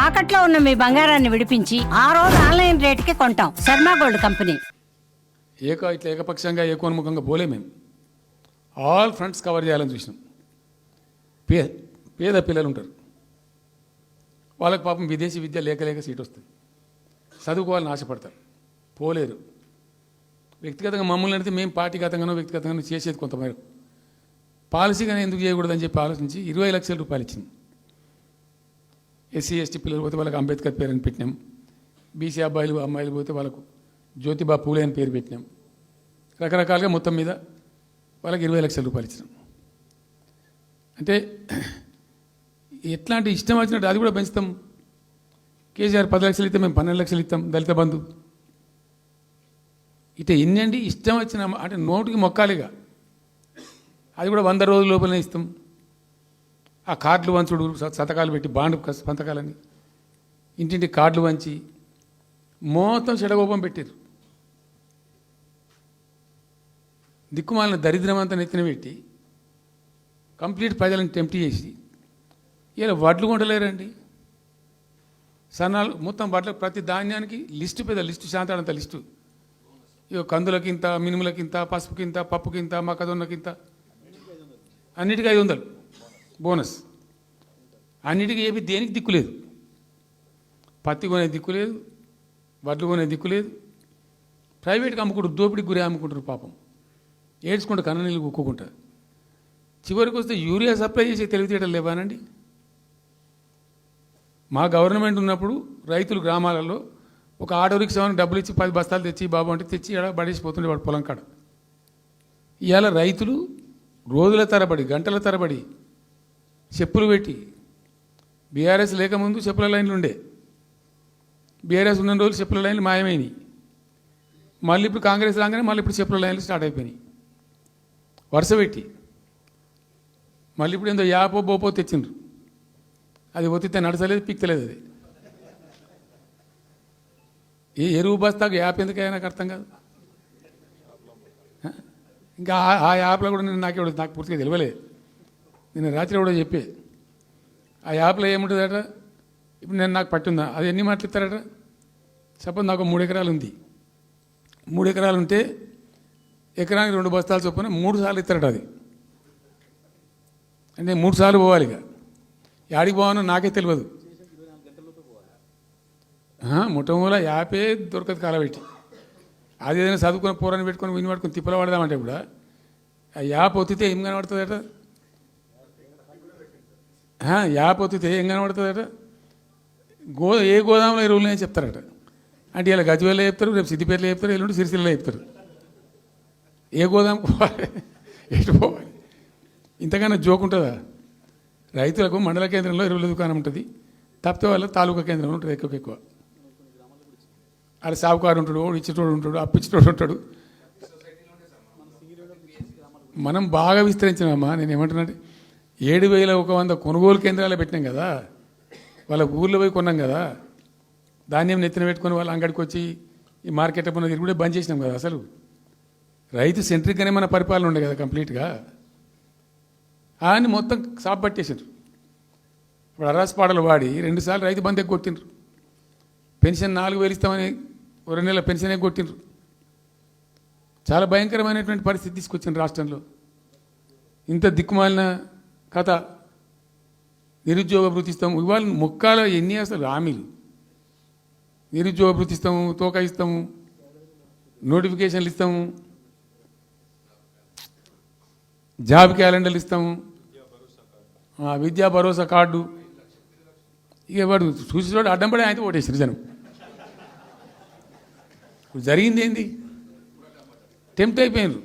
తాకట్లో ఉన్న మీ బంగారాన్ని విడిపించి ఆ రోజు ఆన్లైన్ రేటుకి కొంటాం. Sharma gold company. ఇట్లా ఏకపక్షంగా ఏకోన్ముఖంగా పోలే మేము ఆల్ ఫ్రంట్స్ కవర్ చేయాలని చూసినాం. పేద పిల్లలు ఉంటారు, వాళ్ళకి పాపం విదేశీ విద్య లేక సీట్ వస్తుంది, చదువుకోవాలని ఆశపడతారు, పోలేరు. వ్యక్తిగతంగా మమ్మల్ని అడిగితే మేము పార్టీగతంగానో వ్యక్తిగతంగానో చేసేది కొంతమేరకు, పాలసీగానే ఎందుకు చేయకూడదని చెప్పి ఆలోచించి 20 లక్షల రూపాయలు ఇచ్చింది. ఎస్సీ ఎస్టీ పిల్లలు పోతే వాళ్ళకి అంబేద్కర్ పేరు అని పెట్టినాం, బీసీ అమ్మాయిలు పోతే వాళ్ళకు జ్యోతిబా పూలే అని పేరు పెట్టినాం. రకరకాలుగా మొత్తం మీద వాళ్ళకి 20 లక్షల రూపాయలు ఇచ్చినాం. అంటే ఎట్లాంటి ఇష్టం వచ్చినట్టు అది కూడా పెంచుతాం. కేసీఆర్ 10 లక్షలు ఇస్తాం, మేము 12 లక్షలు ఇస్తాం దళిత బంధు. ఇట్లా ఎన్ని అండి ఇష్టం వచ్చిన అంటే నోటికి మొక్కాలిగా, అది కూడా 100 రోజుల లోపలనే ఇస్తాం. ఆ కార్డులు వంచుడు, సంతకాలు పెట్టి బాండ్ సంతకాలని ఇంటింటి కార్డులు వంచి మొత్తం చెడగోపం పెట్టారు. దిక్కుమాలిన దరిద్రం అంతా నెత్తిన పెట్టి కంప్లీట్ ప్రజలను టెంప్ట్ చేసి ఇలా వడ్లు కొంటలేరండి. సన్నాలు మొత్తం వడ్ల ప్రతి ధాన్యానికి లిస్టు పెద్ద లిస్టు, శాంతాడంత లిస్టు. ఇక కందులకింత, మినుములకింత, పసుపుకింత, పప్పుకింత, మొక్కజొన్నకింత, అన్నిటికీ 500 బోనస్. అన్నిటికీ ఏమి దేనికి దిక్కు లేదు. పత్తి కొనే దిక్కు లేదు, వడ్లు కొనే దిక్కు లేదు. ప్రైవేట్గా అమ్ముకుంటారు, దోపిడికి గురి అమ్ముకుంటారు. పాపం ఏడ్చుకుంటూ కన్ననీళ్ళు కుక్కుంటారు. చివరికి వస్తే యూరియా సప్లై చేసే తెలివితేటలు లేవానండి. మా గవర్నమెంట్ ఉన్నప్పుడు రైతులు గ్రామాలలో ఒక ఆటో రిక్షాకి డబ్బులు ఇచ్చి 10 బస్తాలు తెచ్చి బాబు అంటే తెచ్చి ఇక్కడ పడేసిపోతుండే వాడు పొలం కాడ. ఇవాళ రైతులు రోజుల తరబడి, గంటల తరబడి చెప్పులు పెట్టి, బీఆర్ఎస్ లేకముందు చెప్పుల లైన్లు ఉండే, బీఆర్ఎస్ ఉన్న రోజులు చెప్పుల లైన్లు మాయమైనవి. మళ్ళీ ఇప్పుడు కాంగ్రెస్ రాగానే మళ్ళీ ఇప్పుడు చెప్పుల లైన్లు స్టార్ట్ అయిపోయినాయి వరుస పెట్టి. మళ్ళీ ఇప్పుడు ఏందో యాపో బోపో తెచ్చిండ్రు, అది ఒత్తితే నడచలేదు, పిక్తలేదు. అది ఏ ఎరువు బస్తాకు యాప్ ఎందుకైనా నాకు అర్థం కాదు. ఇంకా ఆ యాప్లో కూడా నాకు పూర్తిగా తెలియలేదు. నేను రాత్రి కూడా చెప్పే ఆ యాప్లో ఏముంటుందట. ఇప్పుడు నాకు పట్టిందా, అది ఎన్ని మాటలు ఇస్తారట. సపోజ్ నాకు 3 ఎకరాలు ఉంది, 3 ఎకరాలు ఉంటే ఎకరానికి 2 బస్తాలు చొప్పున 3 సార్లు ఇస్తారట. అది అంటే 3 సార్లు పోవాలి. ఇక యాడికి పోవానో నాకే తెలియదు. మొట్టమొదల యాపే దొరకదు కాలబెట్టి. అది ఏదైనా చదువుకొని పూరాన్ని పెట్టుకొని విని పట్టుకొని తిప్పల పడదామంటే కూడా ఆ యాప్ ఒత్తితే ఏం కనబడుతుందట. యాప్ ఒత్తితే ఏం కనబడుతుందట. ఏ గోదాంలో ఎరువులు అని చెప్తారట. అంటే ఇలా గజ్వేల్లో చెప్తారు, రేపు సిద్దిపేటలో చెప్తారు, ఎల్లుండి సిరిసిల్లలో చెప్తారు. ఏ గోదాం పోవాలి, ఎటు పోవాలి. ఇంతకన్నా జోక్ ఉంటుందా? రైతులకు మండల కేంద్రంలో ఎరువుల దుకాణం ఉంటుంది, తప్పితే వాళ్ళ తాలూకా కేంద్రంలో ఉంటుంది ఎక్కువ. అది సాగుకారు ఉంటాడు, ఇచ్చేటోడు ఉంటాడు, అప్పిచ్చేటోడు ఉంటాడు. మనం బాగా విస్తరించినామా. నేను ఏమంటున్నాను, 7,100 కొనుగోలు కేంద్రాలు పెట్టినాం కదా, వాళ్ళ ఊర్లో పోయి కొన్నాం కదా. ధాన్యం నెత్తిన పెట్టుకొని వాళ్ళ అంగడికి వచ్చి ఈ మార్కెట్ అప్పుడు తిరుగుడే బంద్ చేసినాం కదా. అసలు రైతు సెంట్రిక్గానే మన పరిపాలన ఉండే కదా కంప్లీట్గా. అని మొత్తం సాప్ పట్టేసారు. ఇప్పుడు అరాస్ పాటలు వాడి 2 సార్లు రైతు బంద్ కొట్టిండ్రు. పెన్షన్ 4,000 ఇస్తామని 2 నెలల పెన్షన్ కొట్టిండ్రు. చాలా భయంకరమైనటువంటి పరిస్థితి తీసుకొచ్చింది రాష్ట్రంలో. ఇంత దిక్కుమాలిన కథ. నిరుద్యోగ భృతి ఇస్తాము, ఇవాళ మొక్కాల ఎన్ని అసలు హామీలు. నిరుద్యోగ భృతి ఇస్తాము, తోక ఇస్తాము, నోటిఫికేషన్లు ఇస్తాము, జాబ్ క్యాలెండర్లు ఇస్తాము, విద్యా భరోసా కార్డు. ఇక వాడు చూసేవాడు అడ్డం పడి అయితే ఓటేసారు జనం. ఇప్పుడు జరిగింది ఏంది, టెంప్ట్ అయిపోయినారు.